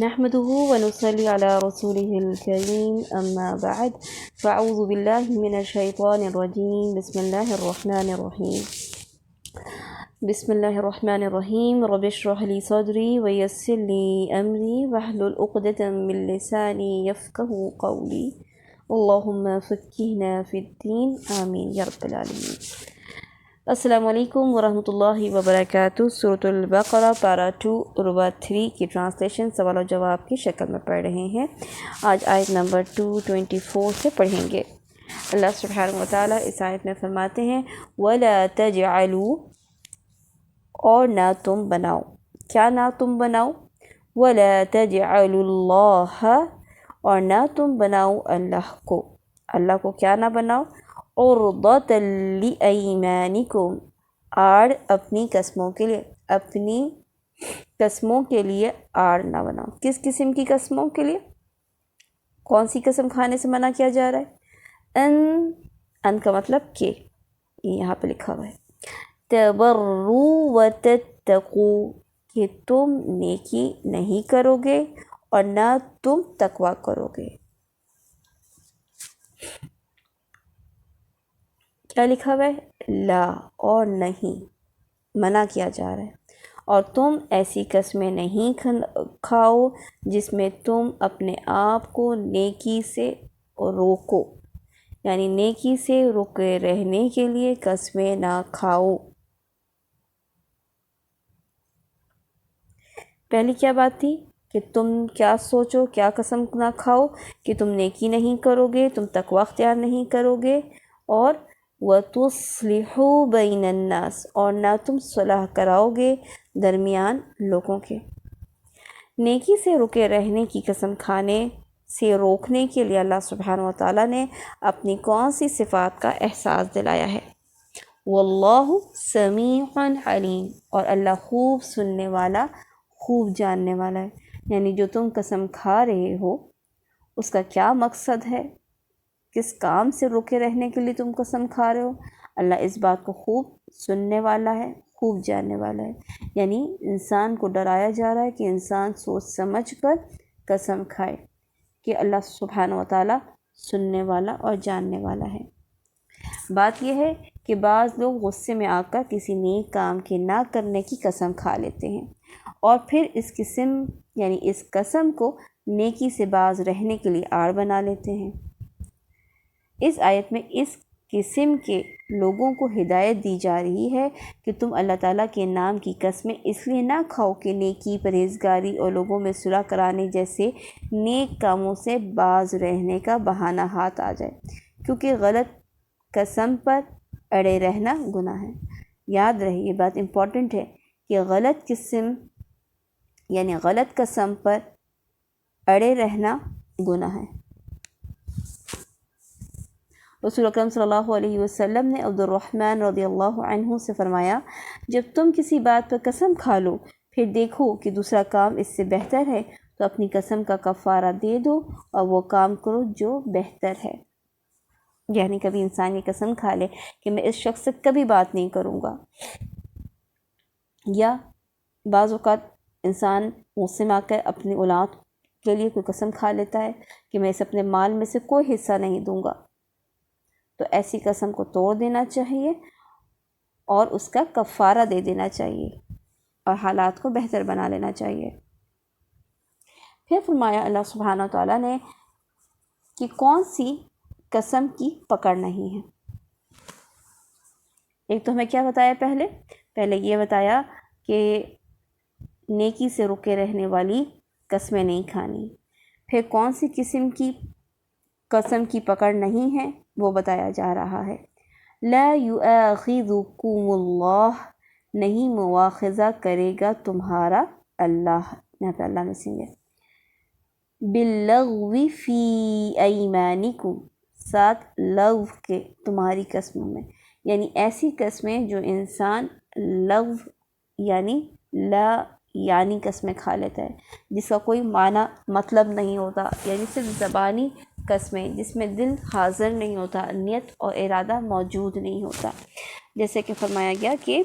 نحمده ونصلي على رسوله الكريم أما بعد فأعوذ بالله من الشيطان الرجيم بسم الله الرحمن الرحيم رب اشرح لي صدري ويسر لي أمري واحلل عقدة من لساني يفقهوا قولي اللهم فقهنا في الدين آمين يا رب العالمين۔ السلام علیکم ورحمۃ اللہ وبرکاتہ۔ سورۃ البقرہ پارہ 2 ربع 3 کی ٹرانسلیشن سوال و جواب کی شکل میں پڑھ رہے ہیں۔ آج آیت نمبر 224 سے پڑھیں گے۔ اللہ سبحانہ و تعالیٰ اس آیت میں فرماتے ہیں وَلَا تَجْعَلُوا، اور نہ تم بناؤ، کیا نہ تم بناؤ، وَلَا تَجْعَلُوا اللَّهَ، اور نہ تم بناؤ اللہ کو کیا نہ بناؤ، عُرْضَةً لِأَيْمَانِكُمْ، آڑ اپنی قسموں کے لیے، اپنی قسموں کے لیے آڑ نہ بناؤ۔ کس قسم کی قسموں کے لیے؟ کون سی قسم کھانے سے منع کیا جا رہا ہے؟ ان کا مطلب کہ یہاں پہ لکھا ہوا ہے تَبَرُّوا وَتَتَّقُوا، کہ تم نیکی نہیں کرو گے اور نہ تم تقوی کرو گے۔ کیا لکھا ہوا ہے؟ لا، اور نہیں، منع کیا جا رہا ہے۔ اور تم ایسی قسمیں نہیں کھاؤ جس میں تم اپنے آپ کو نیکی سے روکو، یعنی نیکی سے رکے رہنے کے لیے قسمیں نہ کھاؤ۔ پہلی کیا بات تھی کہ تم کیا سوچو، کیا قسم نہ کھاؤ کہ تم نیکی نہیں کرو گے، تم تقوی اختیار نہیں کرو گے، اور وَتُصْلِحُوا بَيْنَ النَّاسِ، اور نہ تم صلح کراؤ گے درمیان لوگوں کے۔ نیکی سے رکے رہنے کی قسم کھانے سے روکنے کے لیے اللہ سبحانہ و تعالیٰ نے اپنی کون سی صفات کا احساس دلایا ہے؟ واللہ سمیع علیم، اور اللہ خوب سننے والا، خوب جاننے والا ہے۔ یعنی جو تم قسم کھا رہے ہو اس کا کیا مقصد ہے، کس کام سے رکے رہنے کے لیے تم قسم کھا رہے ہو، اللہ اس بات کو خوب سننے والا ہے، خوب جاننے والا ہے۔ یعنی انسان کو ڈرایا جا رہا ہے کہ انسان سوچ سمجھ کر قسم کھائے کہ اللہ سبحانہ و تعالیٰ سننے والا اور جاننے والا ہے۔ بات یہ ہے کہ بعض لوگ غصے میں آ کر کسی نیک کام کے نہ کرنے کی قسم کھا لیتے ہیں اور پھر اس قسم کو نیکی سے باز رہنے کے لیے آڑ بنا لیتے ہیں۔ اس آیت میں اس قسم کے لوگوں کو ہدایت دی جا رہی ہے کہ تم اللہ تعالیٰ کے نام کی قسمیں اس لیے نہ کھاؤ کہ نیکی، پرہیزگاری اور لوگوں میں صلح کرانے جیسے نیک کاموں سے باز رہنے کا بہانہ ہاتھ آ جائے، کیونکہ غلط قسم پر اڑے رہنا گناہ ہے۔ یاد رہے، یہ بات امپورٹنٹ ہے کہ غلط قسم پر اڑے رہنا گناہ ہے۔ رسول اکرم صلی اللہ علیہ وسلم نے عبد الرحمن رضی اللہ عنہ سے فرمایا جب تم کسی بات پر قسم کھا لو پھر دیکھو کہ دوسرا کام اس سے بہتر ہے تو اپنی قسم کا کفارہ دے دو اور وہ کام کرو جو بہتر ہے۔ یعنی کبھی انسان یہ قسم کھا لے کہ میں اس شخص سے کبھی بات نہیں کروں گا، یا بعض اوقات انسان غصے میں آ کر اپنی اولاد کے لیے کوئی قسم کھا لیتا ہے کہ میں اسے اپنے مال میں سے کوئی حصہ نہیں دوں گا، تو ایسی قسم کو توڑ دینا چاہیے اور اس کا کفارہ دے دینا چاہیے اور حالات کو بہتر بنا لینا چاہیے۔ پھر فرمایا اللہ سبحانہ تعالیٰ نے کہ کون سی قسم کی پکڑ نہیں ہے۔ ایک تو ہمیں کیا بتایا، پہلے یہ بتایا کہ نیکی سے رکے رہنے والی قسمیں نہیں کھانی۔ پھر کون سی قسم کی قسم کی پکڑ نہیں ہے وہ بتایا جا رہا ہے۔ لا یؤاخذکم اللہ، نہیں مواخذہ کرے گا تمہارا اللہ، یہاں پہ اللہ مسنگ ہے، باللغو فی ایمانکم، ساتھ لغو کے تمہاری قسموں میں، یعنی ایسی قسمیں جو انسان لغو یعنی لا یعنی قسمیں کھا لیتا ہے جس کا کوئی معنی مطلب نہیں ہوتا، یعنی صرف زبانی قسمیں جس میں دل حاضر نہیں ہوتا، نیت اور ارادہ موجود نہیں ہوتا۔ جیسے کہ فرمایا گیا کہ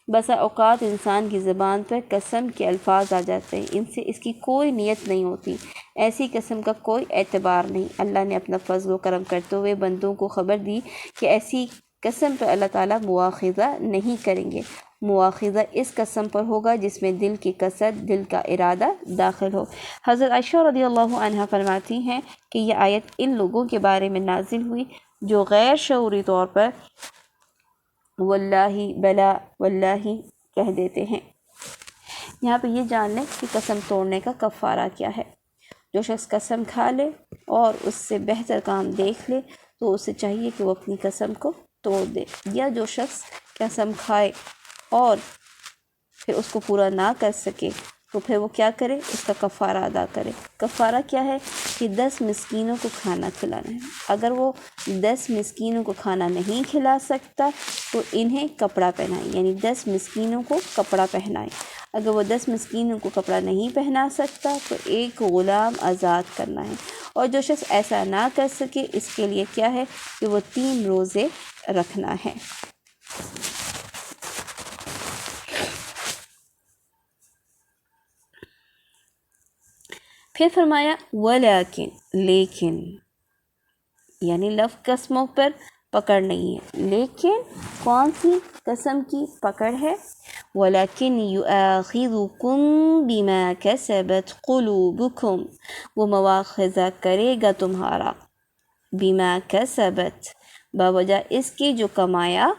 بسا اوقات انسان کی زبان پر قسم کے الفاظ آ جاتے ہیں، ان سے اس کی کوئی نیت نہیں ہوتی، ایسی قسم کا کوئی اعتبار نہیں۔ اللہ نے اپنا فضل و کرم کرتے ہوئے بندوں کو خبر دی کہ ایسی قسم پر اللہ تعالیٰ مواخذہ نہیں کریں گے۔ مواخذہ اس قسم پر ہوگا جس میں دل کی قصد، دل کا ارادہ داخل ہو۔ حضرت عائشہ رضی اللہ عنہا فرماتی ہیں کہ یہ آیت ان لوگوں کے بارے میں نازل ہوئی جو غیر شعوری طور پر واللہ بلا واللہ کہہ دیتے ہیں۔ یہاں پہ یہ جان لیں کہ قسم توڑنے کا کفارہ کیا ہے۔ جو شخص قسم کھا لے اور اس سے بہتر کام دیکھ لے تو اسے چاہیے کہ وہ اپنی قسم کو توڑ دے، یا جو شخص قسم کھائے اور پھر اس کو پورا نہ کر سکے تو پھر وہ کیا کرے، اس کا کفارہ ادا کرے۔ کفارہ کیا ہے کہ 10 مسکینوں کو کھانا کھلانا ہے۔ اگر وہ 10 مسکینوں کو کھانا نہیں کھلا سکتا تو انہیں کپڑا پہنائے، یعنی 10 مسکینوں کو کپڑا پہنائے۔ اگر وہ 10 مسکینوں کو کپڑا نہیں پہنا سکتا تو ایک غلام آزاد کرنا ہے، اور جو شخص ایسا نہ کر سکے اس کے لیے کیا ہے کہ وہ 3 روزے رکھنا ہے۔ پھر فرمایا ولیکن، لیکن، یعنی لفظ قسموں پر پکڑ نہیں ہے، لیکن کون سی قسم کی پکڑ ہے؟ ولیکن یؤاخذکم بما کسبت قلوبکم، وہ مواخذہ کرے گا تمہارا، بما کسبت، بوجہ اس کی جو کمایا،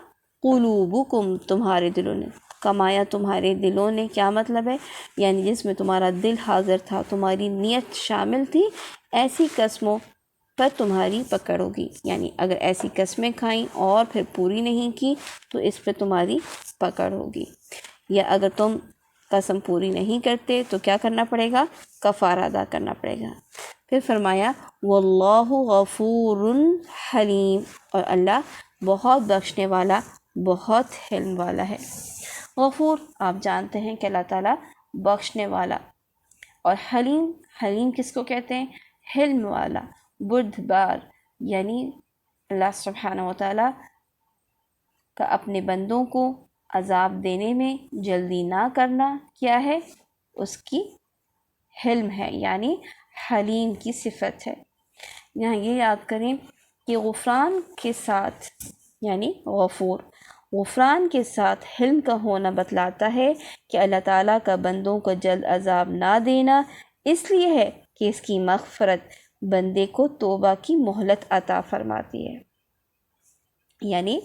قلوبکم تمہارے دلوں نے، کمایا تمہارے دلوں نے کیا مطلب ہے؟ یعنی جس میں تمہارا دل حاضر تھا، تمہاری نیت شامل تھی، ایسی قسموں پر تمہاری پکڑ ہوگی۔ یعنی اگر ایسی قسمیں کھائیں اور پھر پوری نہیں کی تو اس پہ تمہاری پکڑ ہوگی، یا اگر تم قسم پوری نہیں کرتے تو کیا کرنا پڑے گا؟ کفارہ ادا کرنا پڑے گا۔ پھر فرمایا واللہ غفور حلیم، اور اللہ بہت بخشنے والا، بہت حلم والا ہے۔ غفور آپ جانتے ہیں کہ اللہ تعالیٰ بخشنے والا، اور حلیم، حلیم کس کو کہتے ہیں؟ حلم والا، بردبار، یعنی اللہ سبحانہ وتعالیٰ کا اپنے بندوں کو عذاب دینے میں جلدی نہ کرنا کیا ہے؟ اس کی حلم ہے، یعنی حلیم کی صفت ہے۔ یہاں یہ یاد کریں کہ غفران کے ساتھ، یعنی غفور، غفران کے ساتھ حلم کا ہونا بتلاتا ہے کہ اللہ تعالیٰ کا بندوں کو جلد عذاب نہ دینا اس لیے ہے کہ اس کی مغفرت بندے کو توبہ کی مہلت عطا فرماتی ہے۔ یعنی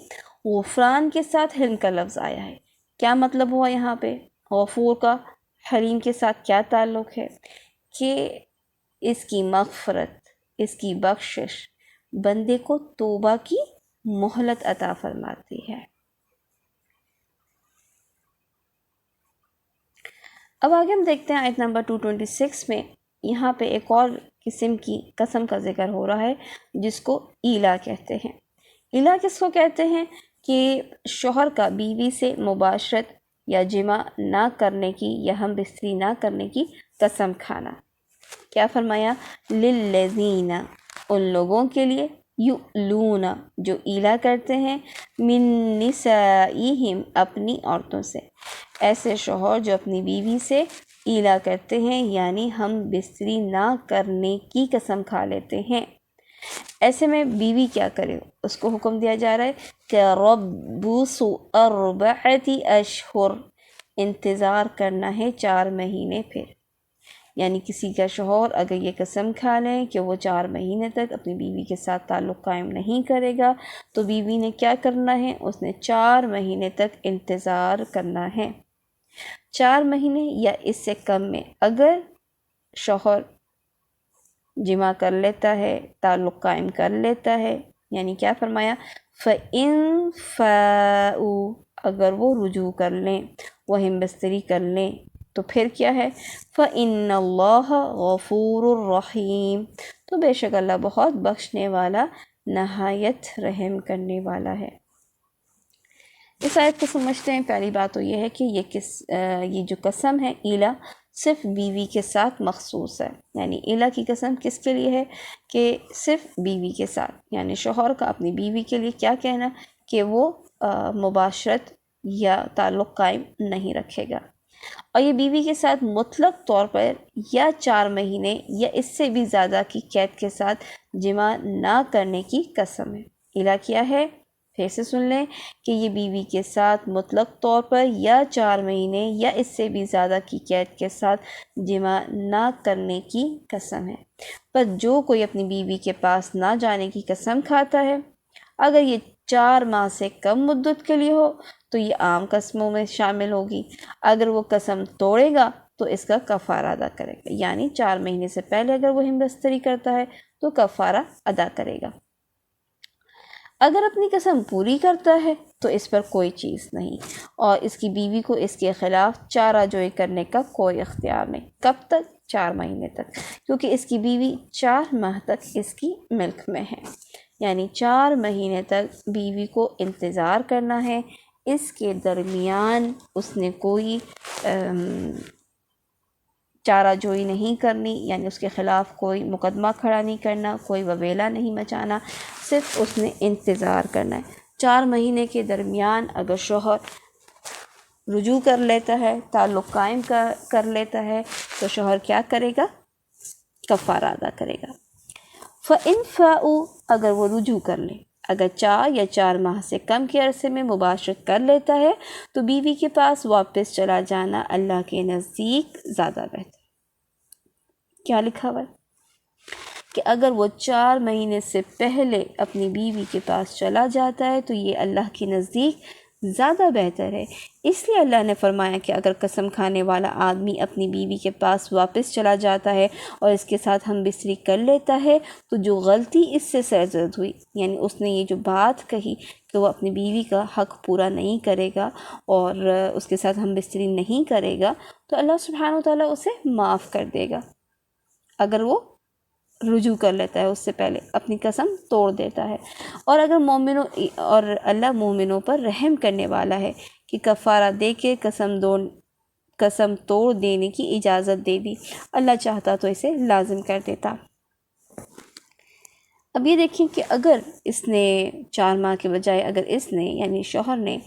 غفران کے ساتھ حلم کا لفظ آیا ہے، کیا مطلب ہوا یہاں پہ؟ غفور کا حلیم کے ساتھ کیا تعلق ہے؟ کہ اس کی مغفرت، اس کی بخشش بندے کو توبہ کی مہلت عطا فرماتی ہے۔ اب آگے ہم دیکھتے ہیں آیت نمبر 226 میں، یہاں پہ ایک اور قسم کی قسم کا ذکر ہو رہا ہے جس کو ایلا کہتے ہیں۔ ایلا کس کو کہتے ہیں؟ کہ شوہر کا بیوی سے مباشرت یا جمع نہ کرنے کی یا ہم بستری نہ کرنے کی قسم کھانا۔ کیا فرمایا؟ للذین، ان لوگوں کے لیے، یؤلون، جو ایلا کرتے ہیں، من نسائہم، اپنی عورتوں سے۔ ایسے شوہر جو اپنی بیوی سے ایلا کرتے ہیں، یعنی ہم بستری نہ کرنے کی قسم کھا لیتے ہیں، ایسے میں بیوی کیا کرے؟ اس کو حکم دیا جا رہا ہے کہ ربص 4 اشہر، انتظار کرنا ہے 4 مہینے۔ پھر یعنی کسی کا شوہر اگر یہ قسم کھا لیں کہ وہ 4 مہینے تک اپنی بیوی کے ساتھ تعلق قائم نہیں کرے گا تو بیوی نے کیا کرنا ہے؟ اس نے 4 مہینے تک انتظار کرنا ہے۔ 4 مہینے یا اس سے کم میں اگر شوہر جمع کر لیتا ہے، تعلق قائم کر لیتا ہے، یعنی کیا فرمایا؟ فَإِن فَاءُوا، اگر وہ رجوع کر لیں، وہ ہم بستری کر لیں، تو پھر کیا ہے؟ فَإِنَّ اللَّهَ غَفُورٌ رَحِيمٌ، تو بے شک اللہ بہت بخشنے والا، نہایت رحم کرنے والا ہے۔ اس آیت کو سمجھتے ہیں، پہلی بات تو یہ ہے کہ یہ جو قسم ہے ایلا صرف بیوی کے ساتھ مخصوص ہے۔ یعنی ایلا کی قسم کس کے لیے ہے؟ کہ صرف بیوی کے ساتھ، یعنی شوہر کا اپنی بیوی کے لیے کیا کہنا کہ وہ مباشرت یا تعلق قائم نہیں رکھے گا، اور یہ بیوی کے ساتھ مطلق طور پر یا 4 مہینے یا اس سے بھی زیادہ کی قید کے ساتھ جمع نہ کرنے کی قسم ہے۔ الہ کیا ہے؟ پھر سے سن لیں کہ یہ بیوی کے ساتھ مطلق طور پر یا 4 مہینے یا اس سے بھی زیادہ کی قید کے ساتھ جمع نہ کرنے کی قسم ہے۔ پر جو کوئی اپنی بیوی کے پاس نہ جانے کی قسم کھاتا ہے، اگر یہ 4 ماہ سے کم مدت کے لیے ہو تو یہ عام قسموں میں شامل ہوگی۔ اگر وہ قسم توڑے گا تو اس کا کفارہ ادا کرے گا، یعنی 4 مہینے سے پہلے اگر وہ ہم بستری کرتا ہے تو کفارہ ادا کرے گا۔ اگر اپنی قسم پوری کرتا ہے تو اس پر کوئی چیز نہیں، اور اس کی بیوی کو اس کے خلاف چارہ جوئی کرنے کا کوئی اختیار نہیں۔ کب تک؟ 4 مہینے تک، کیونکہ اس کی بیوی 4 ماہ تک اس کی ملک میں ہے، یعنی 4 مہینے تک بیوی کو انتظار کرنا ہے۔ اس کے درمیان اس نے کوئی چارہ جوئی نہیں کرنی، یعنی اس کے خلاف کوئی مقدمہ کھڑا نہیں کرنا، کوئی وبیلہ نہیں مچانا، صرف اس نے انتظار کرنا ہے۔ 4 مہینے کے درمیان اگر شوہر رجوع کر لیتا ہے، تعلق قائم کر لیتا ہے، تو شوہر کیا کرے گا؟ کفارہ ادا کرے گا۔ فَإِن فَاءُوا، اگر وہ رجوع کر لے، اگر 4 یا 4 ماہ سے کم کے عرصے میں مباشرت کر لیتا ہے تو بیوی کے پاس واپس چلا جانا اللہ کے نزدیک زیادہ بہتر۔ کیا لکھا ہوا ہے کہ اگر وہ 4 مہینے سے پہلے اپنی بیوی کے پاس چلا جاتا ہے تو یہ اللہ کے نزدیک زیادہ بہتر ہے۔ اس لیے اللہ نے فرمایا کہ اگر قسم کھانے والا آدمی اپنی بیوی کے پاس واپس چلا جاتا ہے اور اس کے ساتھ ہم بستری کر لیتا ہے تو جو غلطی اس سے سرزد ہوئی، یعنی اس نے یہ جو بات کہی کہ وہ اپنی بیوی کا حق پورا نہیں کرے گا اور اس کے ساتھ ہم بستری نہیں کرے گا، تو اللہ سبحانہ وتعالیٰ اسے معاف کر دے گا اگر وہ رجوع کر لیتا ہے، اس سے پہلے اپنی قسم توڑ دیتا ہے۔ اور اگر اللہ مومنوں پر رحم کرنے والا ہے کہ کفارہ دے کے قسم توڑ دینے کی اجازت دے دی، اللہ چاہتا تو اسے لازم کر دیتا۔ اب یہ دیکھیں کہ اگر اس نے 4 ماہ کے بجائے اگر اس نے یعنی شوہر نے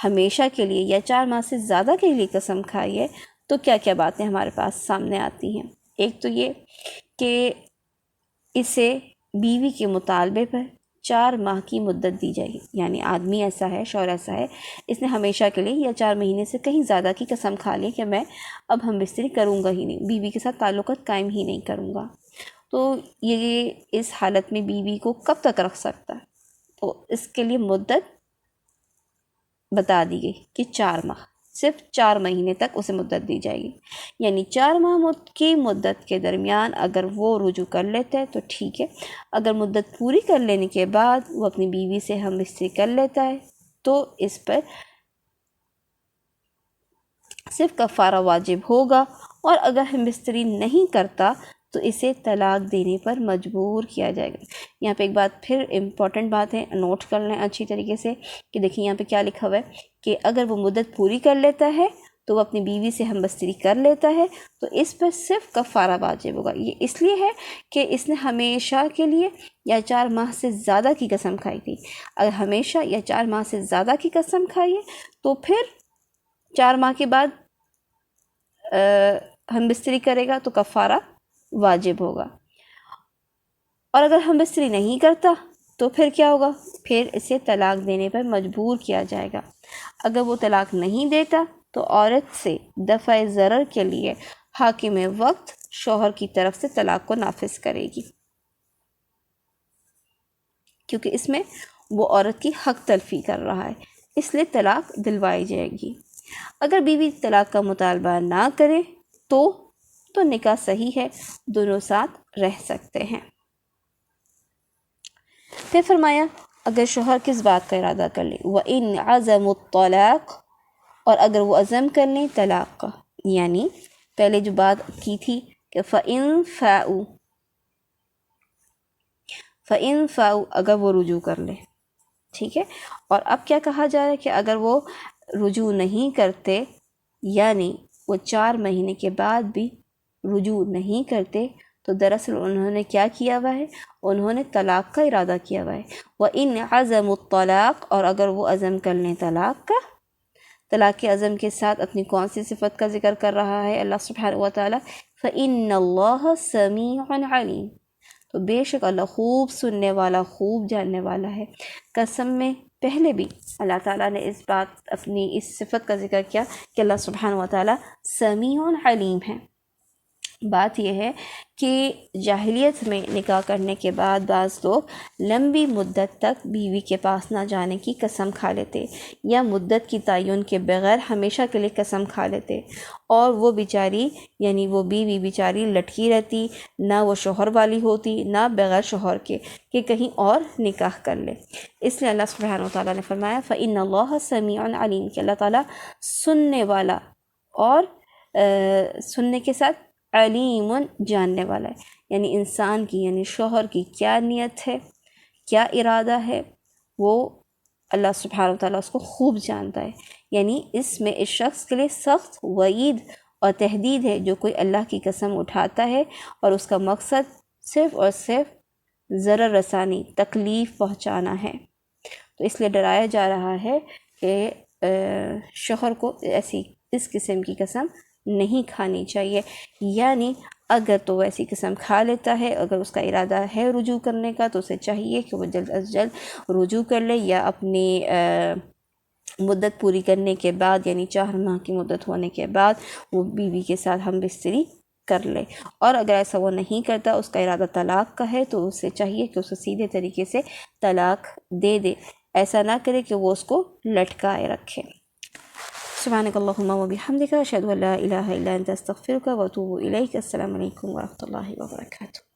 ہمیشہ کے لیے یا 4 ماہ سے زیادہ کے لیے قسم کھائی ہے تو کیا کیا باتیں ہمارے پاس سامنے آتی ہیں۔ ایک تو یہ کہ اسے بیوی کے مطالبے پر 4 ماہ کی مدت دی جائے گی، یعنی آدمی ایسا ہے، شوہر ایسا ہے، اس نے ہمیشہ کے لیے یا 4 مہینے سے کہیں زیادہ کی قسم کھا لی کہ میں اب ہم بستری کروں گا ہی نہیں، بیوی کے ساتھ تعلقات قائم ہی نہیں کروں گا، تو یہ اس حالت میں بیوی کو کب تک رکھ سکتا ہے؟ تو اس کے لیے مدت بتا دی گئی کہ 4 ماہ، صرف 4 مہینے تک اسے مدت دی جائے گی، یعنی 4 ماہ کی مدت کے درمیان اگر وہ رجوع کر لیتا ہے تو ٹھیک ہے، اگر مدت پوری کر لینے کے بعد وہ اپنی بیوی سے ہم بستری کر لیتا ہے تو اس پر صرف کفارہ واجب ہوگا، اور اگر ہم بستری نہیں کرتا تو اسے طلاق دینے پر مجبور کیا جائے گا۔ یہاں پہ ایک بات پھر امپورٹنٹ بات ہے، نوٹ کر لیں اچھی طریقے سے کہ دیکھیں یہاں پہ کیا لکھا ہوا ہے کہ اگر وہ مدت پوری کر لیتا ہے تو وہ اپنی بیوی سے ہم بستری کر لیتا ہے تو اس پر صرف کفارہ واجب ہوگا۔ یہ اس لیے ہے کہ اس نے ہمیشہ کے لیے یا 4 ماہ سے زیادہ کی قسم کھائی تھی۔ اگر ہمیشہ یا 4 ماہ سے زیادہ کی قسم کھائی ہے تو پھر 4 ماہ کے بعد ہم بستری کرے گا تو کفارہ واجب ہوگا، اور اگر ہم بستری نہیں کرتا تو پھر کیا ہوگا؟ پھر اسے طلاق دینے پر مجبور کیا جائے گا۔ اگر وہ طلاق نہیں دیتا تو عورت سے دفع ضرر کے لیے حاکم وقت شوہر کی طرف سے طلاق کو نافذ کرے گی، کیونکہ اس میں وہ عورت کی حق تلفی کر رہا ہے، اس لیے طلاق دلوائی جائے گی۔ اگر بیوی طلاق کا مطالبہ نہ کرے تو نکاح صحیح ہے، دونوں ساتھ رہ سکتے ہیں۔ پھر فرمایا اگر شوہر کس بات کا ارادہ کر لے، وَإِنْ عَزَمُوا الطَّلَاقَ، اور اگر وہ عزم کر لیں طلاق کا، یعنی پہلے جو بات کی تھی کہ فَإِنْ فَاءُوا اگر وہ رجوع کر لے، ٹھیک ہے، اور اب کیا کہا جا رہا ہے کہ اگر وہ رجوع نہیں کرتے، یعنی وہ 4 مہینے کے بعد بھی رجوع نہیں کرتے، تو دراصل انہوں نے کیا کیا ہوا ہے؟ انہوں نے طلاق کا ارادہ کیا ہوا ہے۔ وَإِنْ عَزَمُوا الطَّلَاقَ، اور اگر وہ عزم کر لیں طلاق کا، طلاق عزم کے ساتھ اپنی کون سی صفت کا ذکر کر رہا ہے اللہ سبحانہ و تعالیٰ؟ فَإِنَّ اللَّهَ سَمِيعٌ عَلِيمٌ، تو بے شک اللہ خوب سننے والا، خوب جاننے والا ہے۔ قسم میں پہلے بھی اللہ تعالیٰ نے اس بات، اپنی اس صفت کا ذکر کیا کہ اللہ سبحانہ و تعالیٰ سمیع علیم ہے۔ بات یہ ہے کہ جاہلیت میں نکاح کرنے کے بعد بعض لوگ لمبی مدت تک بیوی کے پاس نہ جانے کی قسم کھا لیتے، یا مدت کی تعین کے بغیر ہمیشہ کے لیے قسم کھا لیتے، اور وہ بیچاری یعنی وہ بیوی بیچاری لٹکی رہتی، نہ وہ شوہر والی ہوتی نہ بغیر شوہر کے کہ کہیں اور نکاح کر لے۔ اس لیے اللہ سبحانہ و تعالیٰ نے فرمایا فَإِنَّ اللَّهَ سَمِيعٌ عَلِيمٌ کہ اللہ تعالیٰ سننے والا اور سننے کے ساتھ علیم جاننے والا ہے، یعنی انسان کی یعنی شوہر کی کیا نیت ہے، کیا ارادہ ہے، وہ اللہ سبحانہ و تعالیٰ اس کو خوب جانتا ہے۔ یعنی اس میں اس شخص کے لیے سخت وعید اور تہدید ہے جو کوئی اللہ کی قسم اٹھاتا ہے اور اس کا مقصد صرف اور صرف ضرر رسانی، تکلیف پہنچانا ہے۔ تو اس لیے ڈرایا جا رہا ہے کہ شوہر کو اس قسم کی قسم نہیں کھانی چاہیے، یعنی اگر تو وہ ایسی قسم کھا لیتا ہے، اگر اس کا ارادہ ہے رجوع کرنے کا، تو اسے چاہیے کہ وہ جلد از جلد رجوع کر لے، یا اپنی مدت پوری کرنے کے بعد یعنی 4 ماہ کی مدت ہونے کے بعد وہ بیوی کے ساتھ ہم بستری کر لے۔ اور اگر ایسا وہ نہیں کرتا، اس کا ارادہ طلاق کا ہے، تو اسے چاہیے کہ اسے سیدھے طریقے سے طلاق دے دے، ایسا نہ کرے کہ وہ اس کو لٹکائے رکھے۔ سبحانک اللہم و بحمدک، اشہد ان لا الہ الا انت، استغفرک و اتوب الیک۔ السلام علیکم ورحمۃ اللہ وبرکاتہ۔